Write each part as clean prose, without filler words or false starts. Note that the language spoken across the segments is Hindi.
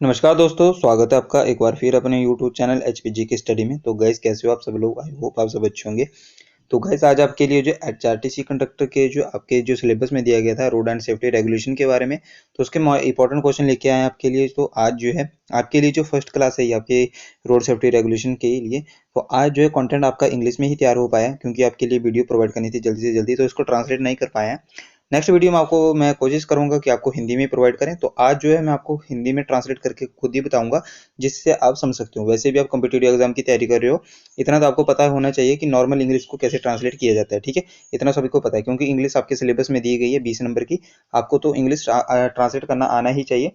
नमस्कार दोस्तों, स्वागत है आपका एक बार फिर अपने यूट्यूब चैनल एचपीजी की स्टडी में। तो गाइस, कैसे हो आप सब लोग? आई होप आप सब अच्छे होंगे। तो गाइस, आज आपके लिए जो एचआरटीसी कंडक्टर के जो आपके जो सिलेबस में दिया गया था रोड एंड सेफ्टी रेगुलेशन के बारे में, तो उसके इंपॉर्टेंट क्वेश्चन लेके आए हैं आपके लिए। तो आज जो है आपके लिए जो फर्स्ट क्लास है ये आपके रोड सेफ्टी रेगुलेशन के लिए, तो आज जो है कंटेंट आपका इंग्लिश में ही तैयार हो पाया क्योंकि आपके लिए वीडियो प्रोवाइड करनी थी जल्दी से जल्दी, तो इसको ट्रांसलेट नहीं कर पाया। नेक्स्ट वीडियो में आपको मैं कोशिश करूंगा कि आपको हिंदी में प्रोवाइड करें। तो आज जो है मैं आपको हिंदी में ट्रांसलेट करके खुद ही बताऊंगा जिससे आप समझ सकते हो। वैसे भी आप कॉम्पिटिटिव एग्जाम की तैयारी कर रहे हो, इतना तो आपको पता होना चाहिए कि नॉर्मल इंग्लिश को कैसे ट्रांसलेट किया जाता है। ठीक है, इतना सभी को पता है क्योंकि इंग्लिश आपके सिलेबस में दी गई है 20 नंबर की। आपको तो इंग्लिश ट्रांसलेट करना आना ही चाहिए,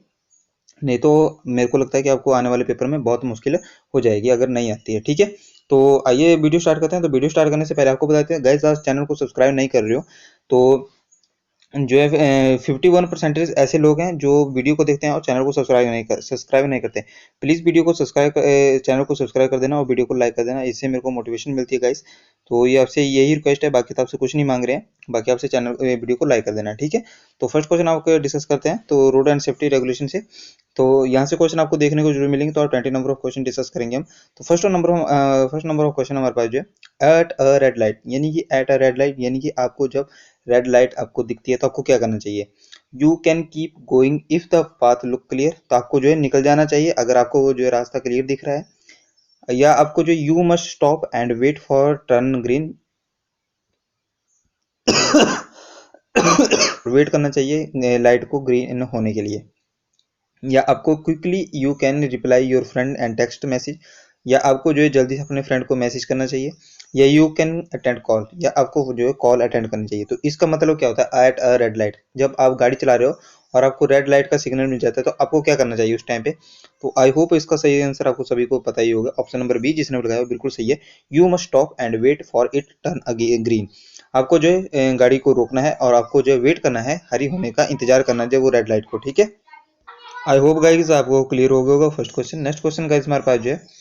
नहीं तो मेरे को लगता है कि आपको आने वाले पेपर में बहुत मुश्किल हो जाएगी अगर नहीं आती है। ठीक है, तो आइए वीडियो स्टार्ट करते हैं। तो वीडियो स्टार्ट करने से पहले आपको बताते हैं गाइस, आज चैनल को सब्सक्राइब नहीं कर रहे हो तो जो है 51% ऐसे लोग हैं जो वीडियो को देखते हैं और चैनल को सब्सक्राइब नहीं करते। प्लीज़ वीडियो को चैनल को सब्सक्राइब कर देना और वीडियो को लाइक कर देना, इससे मेरे को मोटिवेशन मिलती है गाइस। तो ये आपसे यही रिक्वेस्ट है, बाकी तो आपसे कुछ नहीं मांग रहे हैं, बाकी आपसे चैनल वीडियो को लाइक कर देना। ठीक है, तो फर्स्ट क्वेश्चन आपको डिस्कस करते हैं तो रोड एंड सेफ्टी रेगुलेशन से। तो यहाँ से क्वेश्चन आपको देखने को जरूर मिलेंगे, तो 20 नंबर ऑफ क्वेश्चन डिस्कस करेंगे हम। तो फर्स्ट नंबर ऑफ क्वेश्चन हमारे पास जो है एट अ रेड लाइट, यानी कि एट अ रेड लाइट यानी कि आपको जब रेड लाइट आपको दिखती है तो आपको क्या करना चाहिए। You can keep going if the path look clear, तो आपको जो है निकल जाना चाहिए अगर आपको वो जो है रास्ता क्लियर दिख रहा है। या आपको जो you must stop and wait for turn green, wait करना चाहिए लाइट को ग्रीन होने के लिए। या आपको quickly you can reply your friend and text message, या आपको जो है जल्दी से अपने फ्रेंड को मैसेज करना चाहिए। या यू कैन अटेंड कॉल, या आपको जो है कॉल अटेंड करनी चाहिए। तो इसका मतलब क्या होता है, एट अ रेड लाइट, जब आप गाड़ी चला रहे हो और आपको रेड लाइट का सिग्नल मिल जाता है तो आपको क्या करना चाहिए उस टाइम पे। तो आई होप इसका सही आंसर आपको सभी को पता ही होगा। ऑप्शन नंबर बी जिसने लगाया बिल्कुल सही है, you must stop and wait for it turn green. आपको जो है गाड़ी को रोकना है और आपको जो है वेट करना है, हरी होने का इंतजार करना है जब वो रेड लाइट को। ठीक है, आई होप गाइस आपको क्लियर हो गया होगा first question. Next question guys हमारे पास जो है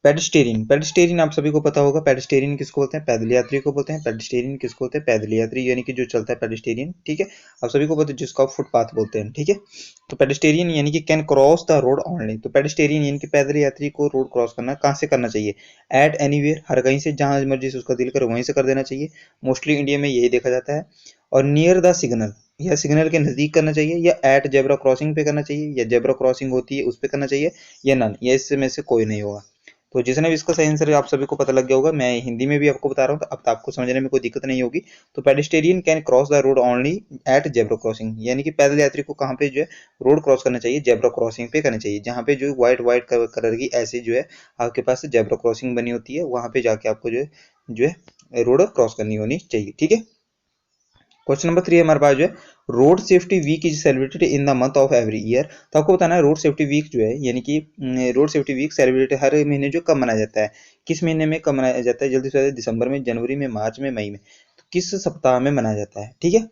पेडिस्टेरियन। पेडिस्टेरियन आप सभी को पता होगा, पेडिस्टेरियन किसको बोलते हैं, पैदल यात्री को बोलते हैं। पेडिस्टेरियन किसको बोलते हैं, पैदल यात्री, यानी कि जो चलता है पेडिस्टेरियन। ठीक है, आप सभी को पता है जिसको आप फुटपाथ बोलते हैं। ठीक है, तो पेडिस्टेरियन यानी कि can cross the road only. तो पेडिस्टेरियन यानी कि पैदल यात्री को रोड क्रॉस करना कहाँ से करना चाहिए, एट एनीवेयर, हर कहीं से, जहां मर्जी से उसका दिल करे वहीं से कर देना चाहिए। मोस्टली इंडिया में यही देखा जाता है। और नियर द सिग्नल, या सिग्नल के नजदीक करना चाहिए, या एट जेब्रा क्रॉसिंग पे करना चाहिए, या जेब्रा क्रॉसिंग होती है उस पे करना चाहिए, या नन, या इससे में से कोई नहीं होगा। तो जिसने भी इसका सही आंसर आप सभी को पता लग गया होगा, मैं हिंदी में भी आपको बता रहा हूँ तो अब तो आपको समझने में कोई दिक्कत नहीं होगी। तो pedestrian can cross the road only at zebra crossing, यानी कि पैदल यात्री को कहाँ पे जो है रोड क्रॉस करना चाहिए, जेब्रा क्रॉसिंग पे करना चाहिए, जहाँ पे जो व्हाइट व्हाइट कलर की ऐसे जो है आपके पास जेब्रा क्रॉसिंग बनी होती है, वहां पे जाके आपको जो है रोड क्रॉस करनी होनी चाहिए। ठीक है, क्वेश्चन नंबर 3 हमारे पास जो है road safety week is celebrated in the month of every year. तो आपको बताना है रोड सेफ्टी वीक जो है, यानी कि रोड सेफ्टी वीक सेलिब्रेट हर महीने जो कब मनाया जाता है, किस महीने में कब मनाया जाता है, जल्दी से जल्दी, दिसंबर में, जनवरी में, मार्च में, मई में, तो किस सप्ताह में मनाया जाता है। ठीक है,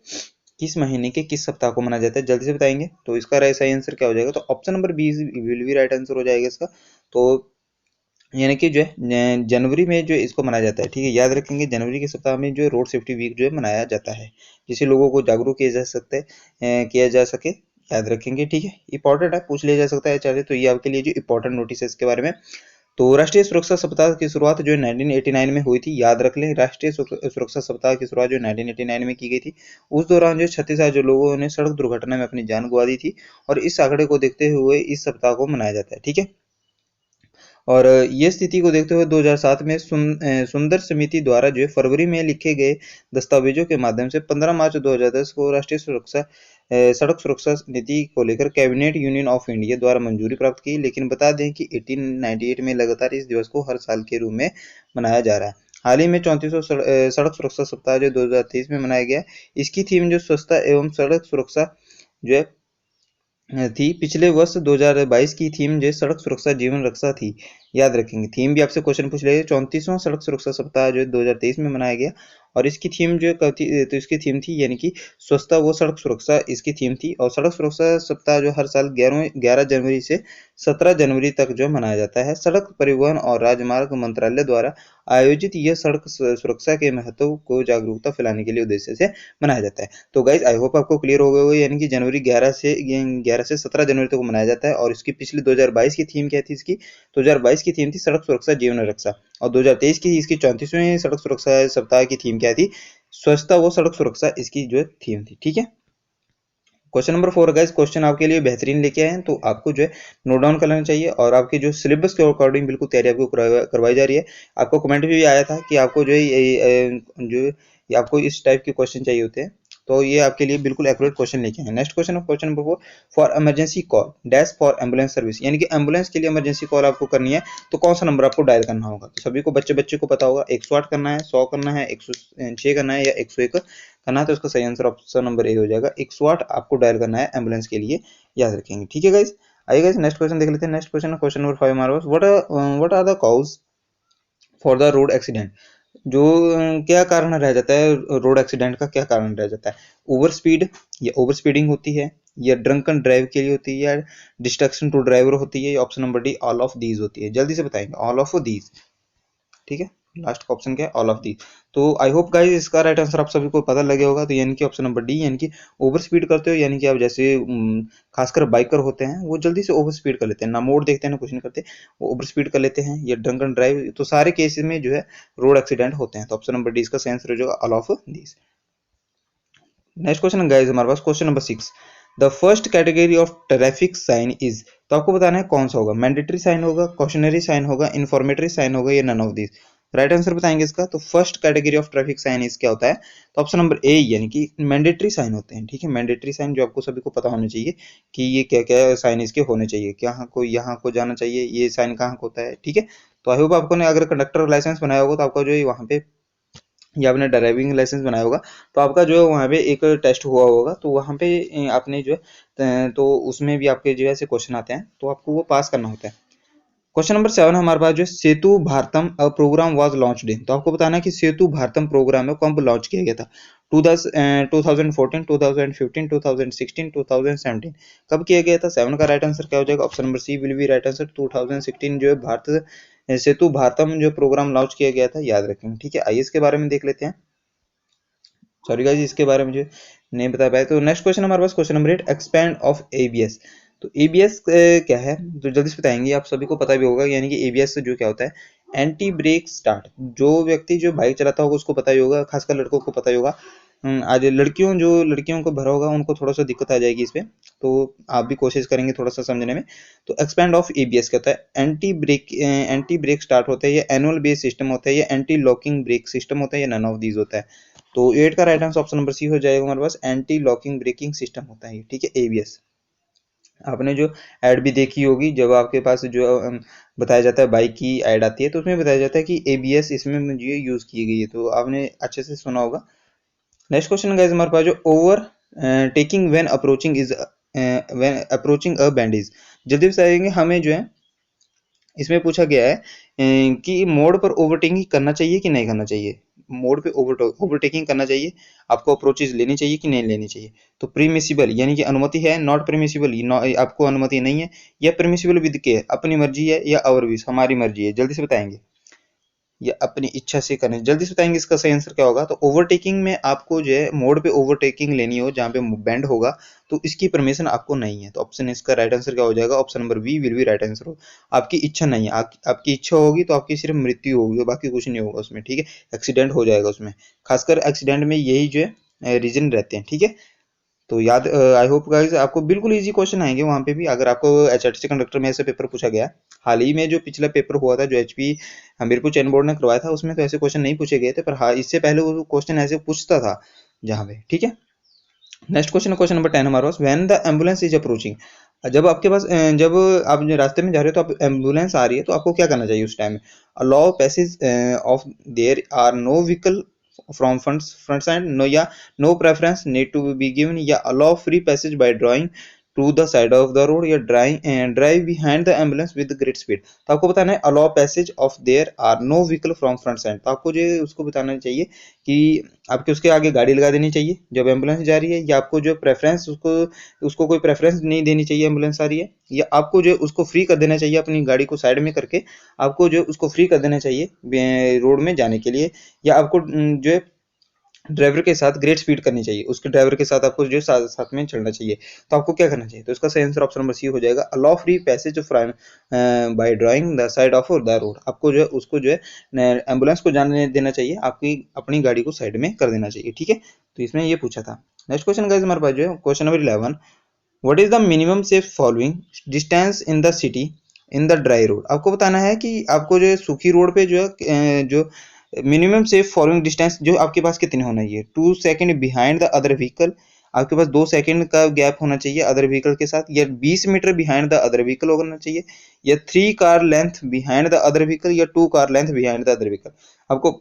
किस महीने के किस सप्ताह को मनाया जाता है, जल्दी से बताएंगे। तो इसका सही आंसर क्या हो जाएगा, तो option number B will be right answer हो जाएगा इसका। तो यानी कि जो है जनवरी में जो इसको मनाया जाता है। ठीक है, याद रखेंगे जनवरी के सप्ताह में जो रोड सेफ्टी वीक जो है मनाया जाता है, जिससे लोगों को जागरूक किया जा सकता है, किया जा सके। याद रखेंगे, ठीक है, इंपॉर्टेंट है, पूछ लिया जा सकता है चाहे तो। ये आपके लिए जो इंपॉर्टेंट नोटिस है इसके बारे में। तो राष्ट्रीय सुरक्षा सप्ताह की शुरुआत जो है 1989 में हुई थी, याद रख लें। राष्ट्रीय सुरक्षा सप्ताह की शुरुआत जो 1989 में की गई थी। उस दौरान जो 36,000 जो लोगों ने सड़क दुर्घटना में अपनी जान गंवा दी थी, और इस आंकड़े को देखते हुए इस सप्ताह को मनाया जाता है। ठीक है, और ये स्थिति को देखते हुए 2007 में सुंदर समिति द्वारा जो है फरवरी में लिखे गए दस्तावेजों के माध्यम से 15 मार्च 2010 को राष्ट्रीय सड़क सुरक्षा नीति को लेकर कैबिनेट यूनियन ऑफ इंडिया द्वारा मंजूरी प्राप्त की। लेकिन बता दें कि 1898 में लगातार इस दिवस को हर साल के रूप में मनाया जा रहा है। हाल ही में 34वां सड़क सुरक्षा सप्ताह जो 2023 में मनाया गया, इसकी थीम जो स्वच्छता एवं सड़क सुरक्षा जो है थी। पिछले वर्ष 2022 की थीम जो सड़क सुरक्षा जीवन रक्षा थी। याद रखेंगे। थीम भी आपसे क्वेश्चन पूछ लेगा। 34वां सड़क सुरक्षा सप्ताह जो 2023 में मनाया गया, और इसकी थीम जो कब थी, तो इसकी थीम थी यानी कि स्वच्छता व सड़क सुरक्षा इसकी थीम थी। और सड़क सुरक्षा सप्ताह जो हर साल 11 जनवरी से 17 जनवरी तक जो मनाया जाता है। सड़क परिवहन और राजमार्ग मंत्रालय द्वारा आयोजित यह सड़क सुरक्षा के महत्व को जागरूकता फैलाने के लिए उद्देश्य से मनाया जाता है। तो गाइज आई होप आपको क्लियर हो गया होगा, यानी कि जनवरी 11 से 17 जनवरी तक मनाया जाता है। और इसकी पिछली 2022 की थीम क्या थी इसकी? 2022 की थीम थी सड़क सुरक्षा जीवन रक्षा। और 2023 की इसकी 34वीं सड़क सुरक्षा सप्ताह की थीम क्या थी? स्वच्छता व सड़क सुरक्षा इसकी जो थीम थी। ठीक है। क्वेश्चन नंबर 4 गाइस, क्वेश्चन आपके लिए बेहतरीन लेके आए हैं, तो आपको जो है नोट डाउन कर लेना चाहिए। और आपके जो सिलेबस के अकॉर्डिंग बिल्कुल तैयारी आपको करवाई जा रही है। आपको कमेंट भी आया था कि आपको जो है जो आपको इस टाइप के क्वेश्चन चाहिए होते हैं, तो ये आपके लिए बिल्कुल एक्यूरेट क्वेश्चन लेके आए हैं। Next question, question number 4, for emergency call dash for ambulance service, यानी कि एम्बुलेंस के लिए इमरजेंसी कॉल आपको करनी है, तो कौन सा नंबर आपको डायल करना होगा? तो सभी को बच्चे बच्चे को पता होगा, 108 करना है, 100 करना है, 106 करना है, या 101 करना है। तो इसका सही आंसर ऑप्शन नंबर ए हो जाएगा। 108 आपको डायल करना है एम्बुलेंस के लिए, याद रखेंगे। ठीक है गाइस, आइए गाइस नेक्स्ट क्वेश्चन देख लेते हैं। नेक्स्ट क्वेश्चन है क्वेश्चन नंबर 5 हमारे पास, what are the cause for the road accident. जो क्या कारण रह जाता है रोड एक्सीडेंट का, क्या कारण रह जाता है? ओवर स्पीड, या ओवर स्पीडिंग होती है, या ड्रंकन ड्राइव के लिए होती है, या डिस्ट्रक्शन टू ड्राइवर होती है, या option number D all of these होती है। जल्दी से बताएंगे, ऑल ऑफ दीज। ठीक है, लास्ट का ऑप्शन क्या है? All of the. तो आई होप गाइस इसका राइट आंसर आप सभी को पता लगे होगा। तो यानी कि ऑप्शन नंबर डी, यानी कि ओवर स्पीड करते हो, यानी कि आप जैसे खासकर बाइकर होते हैं वो जल्दी से ओवर स्पीड कर लेते हैं, ना मोड़ देखते हैं ना कुछ नहीं करते, वो ओवर स्पीड कर लेते हैं, या ड्रंक एंड ड्राइव, तो सारे केसेस में जो है रोड एक्सीडेंट होते हैं। तो ऑप्शन नंबर डी इसका सही आंसर हो जाएगा, all of these. Next question guys हमारे पास question number 6, the first category of traffic sign is. तो आपको बताना है कौन सा होगा, मैंडेटरी साइन होगा, कॉशनरी साइन होगा, इन्फॉर्मेटरी साइन होगा, या none of this. Right answer बताएंगे इसका। तो first category of traffic sign is क्या होता है? तो ऑप्शन नंबर ए, यानी कि मैंडेटरी साइन होते हैं। ठीक है, मैंडेटरी साइन जो आपको सभी को पता होना चाहिए कि ये क्या क्या साइन इसके होने चाहिए, क्या यहाँ को जाना चाहिए, ये साइन कहाँ को होता है। ठीक है, तो आई होप आपको ने अगर कंडक्टर लाइसेंस बनाया होगा तो आपका जो है वहाँ पे, या आपने ड्राइविंग लाइसेंस बनाया होगा तो आपका जो है वहाँ पे एक टेस्ट हुआ होगा, तो वहाँ पे आपने जो है तो उसमें भी आपके जो है ऐसे क्वेश्चन आते हैं, तो आपको वो पास करना होता है। क्वेश्चन नंबर 7 हमारे पास जो Setu Bharatam program was launched in. तो आपको बताना है कि सेतु भारतम प्रोग्राम है कब लॉन्च किया गया था? 2014, 2015, 2016, 2017, कब किया गया था? 7 का राइट आंसर क्या हो जाएगा? Option number C will be right answer. 2016 जो है भारत सेतु भारतम जो प्रोग्राम लॉन्च किया गया था, याद रखेंगे। ठीक है, आइए इसके बारे में देख लेते हैं। सॉरी गाइस, इसके बारे में मुझे नहीं बता पाया। तो नेक्स्ट क्वेश्चन हमारे पास question number 8, expand of ABS. तो एबीएस क्या है तो जल्दी से बताएंगे, आप सभी को पता भी होगा, यानी कि एबीएस जो क्या होता है? Anti brake start. जो व्यक्ति जो बाइक चलाता होगा उसको पता ही होगा, खासकर लड़कों को पता ही होगा। आज लड़कियों को भरा होगा उनको थोड़ा सा दिक्कत आ जाएगी इसमें, तो आप भी कोशिश करेंगे थोड़ा सा समझने में। तो एक्सपैंड ऑफ एबीएस क्या होता है? एंटी ब्रेक स्टार्ट होता है, या एनुअल बेस सिस्टम होता है, या एंटी लॉकिंग ब्रेक सिस्टम होता है, या नन ऑफ दीज होता है। तो 8 का right answer option number C हो जाएगा हमारे पास, एंटी लॉकिंग ब्रेकिंग सिस्टम होता है। ठीक है, एबीएस। आपने जो ऐड भी देखी होगी, जब आपके पास जो बताया जाता है बाइक की ऐड आती है, तो उसमें बताया जाता है कि एबीएस इसमें मुझे यूज की गई है, तो आपने अच्छे से सुना होगा। नेक्स्ट क्वेश्चन गाइस हमारे पास जो over taking when approaching a band is. जल्दी बताएंगे हमें जो है इसमें पूछा गया है कि मोड़ पर ओवरटेकिंग करना चाहिए कि नहीं करना चाहिए। मोड़ पे ओवरटेकिंग करना चाहिए, आपको अप्रोचेज लेनी चाहिए कि नहीं लेनी चाहिए। तो प्रीमिसिबल यानी कि अनुमति है, नॉट प्रीमिसिबल आपको अनुमति नहीं है, या प्रीमिसिबल विद के अपनी मर्जी है, या अवर विश हमारी मर्जी है। जल्दी से बताएंगे, या अपनी इच्छा से करें। जल्दी से बताएंगे इसका सही आंसर क्या होगा। तो ओवरटेकिंग में आपको जो है मोड़ पे ओवरटेकिंग लेनी हो जहाँ पे बैंड होगा, तो इसकी परमिशन आपको नहीं है। तो ऑप्शन इसका राइट आंसर क्या हो जाएगा? Option number B will be right answer हो। आपकी इच्छा नहीं है, आपकी इच्छा होगी तो आपकी सिर्फ मृत्यु होगी, बाकी कुछ नहीं होगा उसमें। ठीक है, एक्सीडेंट हो जाएगा उसमें, खासकर एक्सीडेंट में यही जो है रीजन रहते हैं। ठीक है, तो याद आई होप गाइस आपको बिल्कुल इजी क्वेश्चन आएंगे वहां पे भी। अगर आपको एचआरटीसी कंडक्टर में ऐसे पेपर पूछा गया, हाल ही में जो पिछला पेपर हुआ था जो एचपी हमीरपुर चैन बोर्ड ने करवाया था, उसमें तो ऐसे क्वेश्चन नहीं पूछे गए थे, पर हाँ इससे पहले वो क्वेश्चन ऐसे पूछता था जहाँ पे। ठीक है, नेक्स्ट क्वेश्चन, क्वेश्चन नंबर 10 हमारे पास, when the ambulance is approaching. जब आपके पास जब आप रास्ते में जा रहे हो तो आप एम्बुलेंस आ रही है, तो आपको क्या करना चाहिए उस time? Allow passage of there are no vehicle from front side, no, या no preference need to be given, या allow free passage by drawing to the side of the road या drive behind the ambulance with great speed. तो आपको बताना है allow passage of there are no vehicle from front side. तो आपको जो है उसको बताना चाहिए कि आपके उसके आगे गाड़ी लगा देनी चाहिए जब एम्बुलेंस जा रही है, या आपको जो प्रेफरेंस उसको कोई प्रेफरेंस नहीं देनी चाहिए एम्बुलेंस आ रही है, या आपको जो उसको फ्री कर देना चाहिए अपनी गाड़ी को साइड में करके, आपको जो उसको फ्री कर देना चाहिए रोड में जाने के लिए, या आपको जो है ड्राइवर के साथ ग्रेट स्पीड करनी चाहिए, उसके ड्राइवर के साथ आपको जो साथ में चलना चाहिए। तो आपको क्या करना चाहिए, तो इसका सही आंसर ऑप्शन नंबर सी हो जाएगा, allow free passage by drawing the side of the road. आपको जो है उसको जो है एम्बुलेंस को जाने देना चाहिए, आपकी अपनी गाड़ी को साइड में कर देना चाहिए, ठीक है। तो इसमें ये पूछा था। नेक्स्ट क्वेश्चन गाइस हमारे पास जो है question number 11, what is the minimum safe following distance in the city in the dry road. आपको बताना है कि आपको जो है सूखी रोड पे जो है जो मिनिमम सेफ फॉलोइंग डिस्टेंस जो आपके पास कितने होना चाहिए। 2 second behind the other vehicle, आपके पास 2 सेकंड का गैप होना चाहिए अदर व्हीकल के साथ, या 20 metre behind the other vehicle होना चाहिए, या 3 car length behind the other vehicle, या 2 car length behind the other vehicle. आपको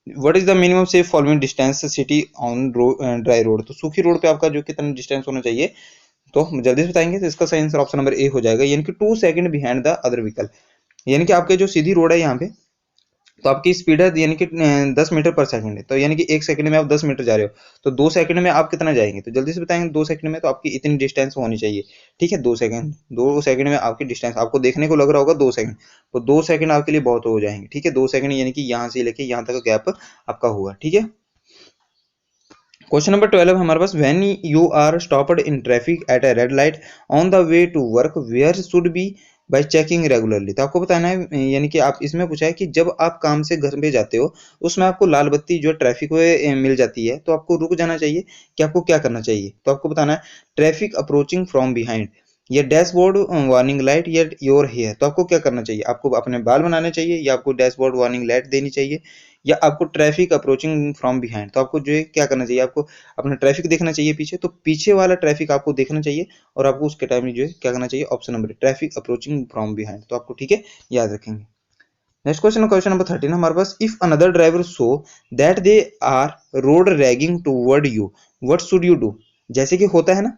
what is the minimum safe following distance city on dry road. तो सूखी रोड पे आपका जो कितना डिस्टेंस होना चाहिए, तो हम जल्दी से बताएंगे। तो इसका सही आंसर ऑप्शन नंबर ए हो जाएगा, यानी कि 2 second behind the other vehicle. यानी कि आपके जो सीधी रोड है यहाँ पे, तो आपकी स्पीड है यानी कि 10 मीटर पर सेकंड है, तो यानी कि 1 सेकंड में आप 10 मीटर जा रहे हो, तो 2 सेकंड में आप कितना जाएंगे, तो जल्दी से बताएंगे। 2 सेकंड में तो आपकी इतनी डिस्टेंस होनी चाहिए, ठीक है। 2 सेकंड में आपकी डिस्टेंस आपको देखने को लग रहा होगा 2 सेकंड, तो 2 सेकंड आपके लिए बहुत हो जाएंगे, ठीक है। 2 सेकंड यानी कि यहाँ से लेके यहाँ तक का गैप आपका हुआ, ठीक है। क्वेश्चन नंबर 12 हमारे पास, when you are stopped in traffic at a red light on the way to work where should be by checking regularly. तो आपको बताना है, यानी कि आप इसमें पूछा है कि जब आप काम से घर पे जाते हो, उसमें आपको लाल बत्ती जो ट्रैफिक में मिल जाती है, तो आपको रुक जाना चाहिए कि आपको क्या करना चाहिए। तो आपको बताना है ट्रैफिक अप्रोचिंग फ्रॉम बिहाइंड, या डैशबोर्ड वार्निंग लाइट, या योर हेयर। तो आपको क्या करना चाहिए, आपको अपने बाल बनाने चाहिए, या आपको डैशबोर्ड वार्निंग लाइट देनी चाहिए, या आपको ट्रैफिक अप्रोचिंग फ्रॉम बिहाइंड। तो आपको जो है क्या करना चाहिए, आपको अपना ट्रैफिक देखना चाहिए पीछे, तो पीछे वाला ट्रैफिक आपको देखना चाहिए, और आपको उसके टाइम में जो है क्या करना चाहिए, option number traffic approaching from behind. तो आपको ठीक है याद रखेंगे। नेक्स्ट क्वेश्चन, क्वेश्चन नंबर 13 हमारे पास, if another driver so that they are road raging toward you what should you do. जैसे कि होता है ना,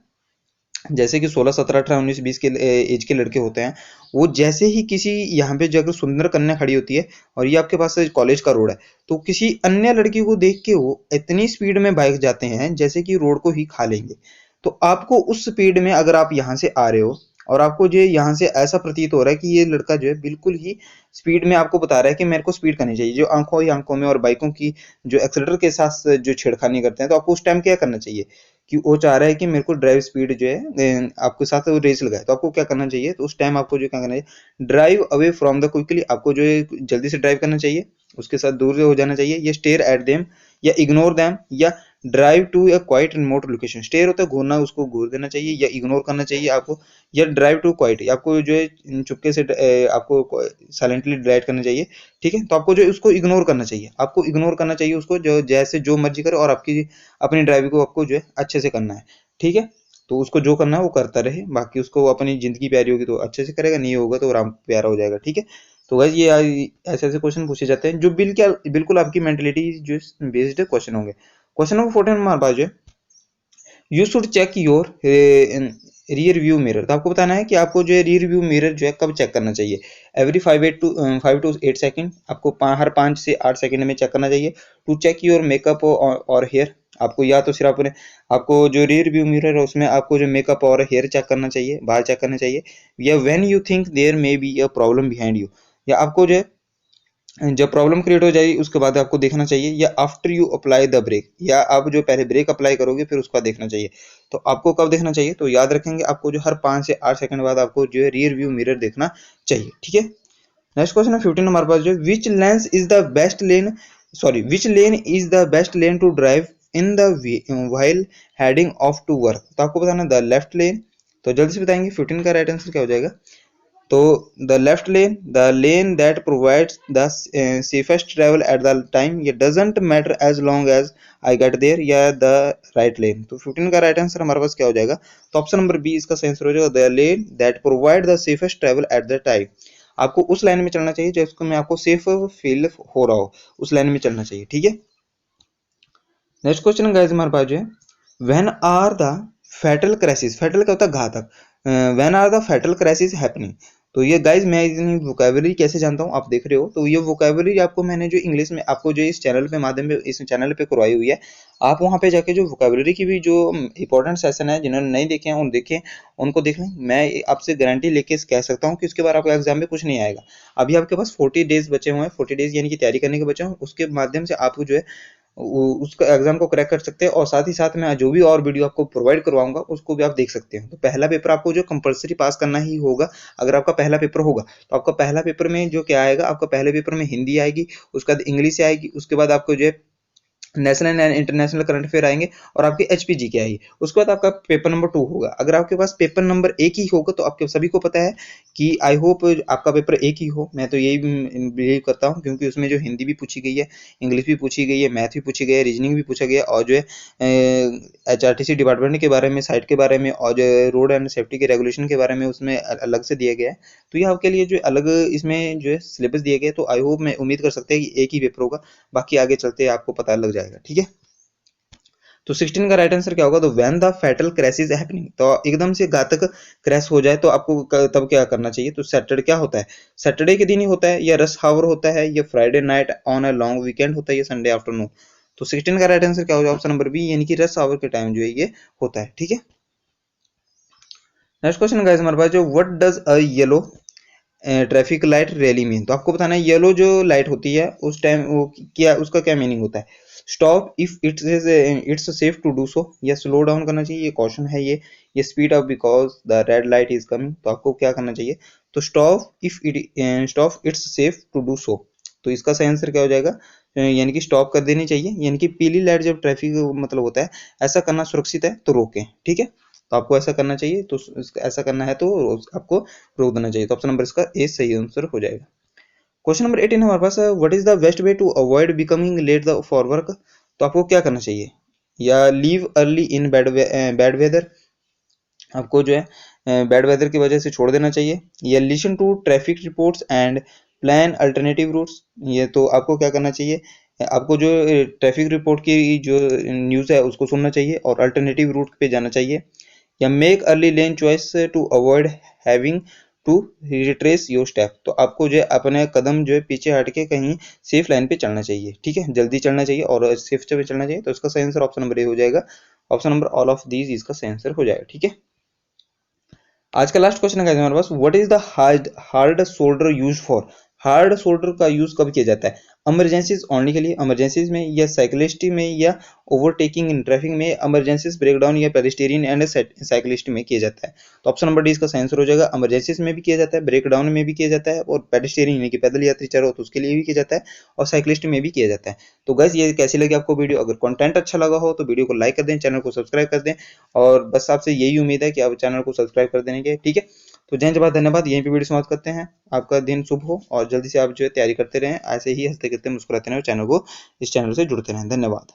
जैसे कि 16 17 18 19 20 के एज के लड़के होते हैं, वो जैसे ही किसी यहाँ पे जो अगर सुंदर कन्या खड़ी होती है और ये आपके पास कॉलेज का रोड है, तो किसी अन्य लड़की को देख के वो इतनी स्पीड में बाइक जाते हैं जैसे कि रोड को ही खा लेंगे। तो आपको उस स्पीड में अगर आप यहाँ से आ रहे हो, और आपको जो यहाँ से ऐसा प्रतीत हो रहा है कि ये लड़का जो है बिल्कुल ही स्पीड में आपको बता रहा है कि मेरे को स्पीड करनी चाहिए, जो आंखों ही आंखों में और बाइकों की जो एक्सीलरेटर के साथ जो छेड़खानी करते हैं, तो आपको उस टाइम क्या करना चाहिए कि वो चाह रहा है कि मेरे को ड्राइव स्पीड जो है आपके साथ वो रेस लगाए, तो आपको क्या करना चाहिए, तो उस टाइम आपको जो क्या करना चाहिए, drive away from the quickly. आपको जो है जल्दी से ड्राइव करना चाहिए, उसके साथ दूर हो जाना चाहिए, या स्टेयर एट देम, या इग्नोर देम, या drive to a quite remote location. Stare होता है घूरना, उसको घूर देना चाहिए, या इग्नोर करना चाहिए आपको, या ड्राइव टू क्वाइट, आपको जो है चुपके से आपको साइलेंटली ड्राइव करना चाहिए, ठीक है। तो आपको जो है उसको इग्नोर करना चाहिए, आपको इग्नोर करना चाहिए उसको, जो जैसे जो मर्जी करे, और आपकी अपनी ड्राइविंग को आपको जो है अच्छे से करना है, ठीक है। तो उसको जो करना है वो करता रहे, बाकी उसको अपनी जिंदगी प्यारी होगी तो अच्छे से करेगा, नहीं होगा तो राम प्यारा हो जाएगा, ठीक है। तो गाइस ये ऐसे ऐसे क्वेश्चन पूछे जाते हैं जो बिल्कुल आपकी मेंटेलिटी जो बेस्ड क्वेश्चन होंगे। क्वेश्चन नंबर 14 हमारे पास जो है, you should check your rear view mirror. तो आपको बताना है कि आपको जो है रियर व्यू मिरर जो है कब चेक करना चाहिए। एवरी 5 to 8 सेकंड, आपको हर 5 से 8 सेकंड में चेक करना चाहिए। टू चेक योर मेकअप और हेयर, आपको या तो सिर्फ अपने आपको जो रियर व्यू मिरर है उसमें आपको जो मेकअप और हेयर चेक करना चाहिए, बाल चेक करना चाहिए, या when you think there may be a problem behind you, या आपको जो है जब प्रॉब्लम क्रिएट हो जाएगी उसके बाद आपको देखना चाहिए, या after you apply the brake, या आप जो पहले ब्रेक अप्लाई करोगे फिर उसका देखना चाहिए। तो आपको कब देखना चाहिए, तो याद रखेंगे आपको जो हर 5 से 8 सेकंड बाद आपको जो है रियर व्यू मिरर देखना चाहिए, ठीक है। नेक्स्ट क्वेश्चन है 15 हमारे पास जो, which lens is the best lane sorry which lane is the best lane to drive in the while heading off to work. तो आपको बताना द लेफ्ट लेन। तो जल्दी से बताएंगे 15 का राइट आंसर क्या हो जाएगा, तो the left lane, the lane that provides the safest travel at the time, ये doesn't matter as long as I get there, या द राइट लेन। तो 15 का राइट आंसर हमारे पास क्या हो जाएगा, तो ऑप्शन नंबर बी इसका सही आंसर हो जाएगा, the lane that provide the safest travel at the time. आपको उस लाइन में चलना चाहिए जिसको में आपको सेफ फील हो रहा हो, उस लाइन में चलना चाहिए, ठीक है। नेक्स्ट क्वेश्चन गाइस हमारे पास जो है, when are the fatal crisis, fatal क्या होता है घातक, when are the fatal crisis happening. तो ये गाइज मैं इतनी वोकैबुलरी कैसे जानता हूँ, आप देख रहे हो, तो ये वोकैबुलरी आपको मैंने जो इंग्लिश में आपको जो इस चैनल पे माध्यम पे इस चैनल पे करवाई हुई है, आप वहाँ पे जाके जो वोकैबुलरी की भी जो इंपॉर्टेंट सेशन है, जिन्होंने नहीं देखे हैं उन देखें, उनको देख लें। मैं आपसे गारंटी लेके कह सकता हूँ कि उसके बाद आपको एग्जाम में कुछ नहीं आएगा। अभी आपके पास 40 डेज बचे हुए हैं, 40 डेज यानी कि तैयारी करने के बचे हुए हैं, उसके माध्यम से आपको जो है उसका एग्जाम को क्रैक कर सकते हैं। और साथ ही साथ मैं जो भी और वीडियो आपको प्रोवाइड करवाऊंगा उसको भी आप देख सकते हैं। तो पहला पेपर आपको जो कंपलसरी पास करना ही होगा। अगर आपका पहला पेपर होगा तो आपका पहला पेपर में जो क्या आएगा, आपका पहले पेपर में हिंदी आएगी, उसके बाद इंग्लिश आएगी, उसके बाद आपको जो है national and international current affair आएंगे, और आपके एचपीजी के आएगी। उसके बाद आपका पेपर नंबर 2 होगा। अगर आपके पास पेपर नंबर 1 ही होगा तो आपके सभी को पता है कि आई होप आपका पेपर 1 ही हो। मैं तो यही बिलीव करता हूँ, क्योंकि उसमें जो हिंदी भी पूछी गई है, इंग्लिश भी पूछी गई है, मैथ भी पूछी गई है, रीजनिंग भी पूछा गया है, और जो है एचआरटीसी डिपार्टमेंट के बारे में, साइट के बारे में, और जो रोड एंड सेफ्टी के रेगुलेशन के बारे में उसमें अलग से दिया गया है। तो ये आपके लिए जो अलग इसमें जो है सिलेबस दिया गया है। तो आई होप मैं उम्मीद कर सकते हैं कि एक ही पेपर होगा, बाकी आगे चलते आपको पता लग जाएगा। ठीक है, तो 16 का राइट आंसर क्या होगा, तो when the fatal crash is happening, तो एकदम से घातक क्रैश हो जाए तो आपको तब क्या करना चाहिए। तो सैटरडे क्या होता है, सैटरडे के दिन ही होता है, या रश हावर होता है, या Friday night on a long weekend होता है, या संडे आफ्टरनून। तो 16 का राइट आंसर क्या होगा, ऑप्शन नंबर बी, यानी कि रश आवर के टाइम जो है ये होता है। ठीक है, नेक्स्ट क्वेश्चन गाइस हमारे पास जो what does a yellow traffic light rally mean. तो आपको बताना है येलो जो लाइट होती है उस टाइम वो क्या, उसका क्या मीनिंग होता है। Stop if it's safe to do so, या स्लो डाउन करना चाहिए, ये क्वेश्चन है ये speed up because the red light is coming. तो आपको क्या करना चाहिए, तो stop it's safe to do so. तो इसका सही आंसर क्या हो जाएगा, यानी कि स्टॉप कर देनी चाहिए, यानी कि पीली लाइट जब ट्रैफिक मतलब होता है, ऐसा करना सुरक्षित है तो रोकें। ठीक है, तो आपको ऐसा करना चाहिए, तो ऐसा करना है तो आपको रोक देना चाहिए। तो ऑप्शन नंबर इसका ए सही आंसर हो जाएगा। क्वेश्चन नंबर 18 हमारे पास, what is the best way to avoid becoming late for work. तो आपको क्या करना चाहिए, या leave early in bad weather, आपको जो है बैड वेदर की वजह से छोड़ देना चाहिए, या listen to traffic reports and plan alternative routes. ये तो आपको क्या करना चाहिए, आपको जो ट्रैफिक रिपोर्ट की जो न्यूज़ है उसको सुनना चाहिए और अल्टरनेटिव रूट पे जाना चाहिए, या make early lane choice to avoid having to retrace your step. तो आपको जो है अपने कदम जो है पीछे हट के कहीं सेफ लाइन पे चलना चाहिए। ठीक है, जल्दी चलना चाहिए और सेफ पे चलना चाहिए। तो इसका सही आंसर ऑप्शन नंबर ए हो जाएगा। Option number all of these इसका सही आंसर हो जाएगा। ठीक है, आज का लास्ट क्वेश्चन है हमारे पास, what is the hard shoulder use for. Hard shoulder का यूज कब किया जाता है, इमरजेंसीज ओनली के लिए, इमरजेंसीज में, या साइकिलिस्ट में, या ओवरटेकिंग इन ट्रैफिक में, इमरजेंसीज ब्रेकडाउन, या पेडेस्टेरियन एंड साइकिलिस्ट में किया जाता है। तो ऑप्शन नंबर डी इसका सही आंसर हो जाएगा। इमरजेंसीज में भी किया जाता है, ब्रेकडाउन में भी किया जाता है, और पेडेस्टेरियन यानी कि पैदल यात्री चल रहा हो तो उसके लिए भी किया जाता है, और साइकिलिस्ट में भी किया जाता है। तो गाइस ये कैसी लगी आपको वीडियो, अगर कंटेंट अच्छा लगा हो तो वीडियो को लाइक कर दें, चैनल को सब्सक्राइब कर दें, और बस आपसे यही उम्मीद है कि आप चैनल को सब्सक्राइब कर देंगे। ठीक है, तो जय जवाहर, धन्यवाद, यहीं पे वीडियो समाप्त करते हैं। आपका दिन शुभ हो और जल्दी से आप जो है तैयारी करते रहें, ऐसे ही हंसते खेलते मुस्कुराते रहें, चैनल को इस चैनल से जुड़ते रहें। धन्यवाद।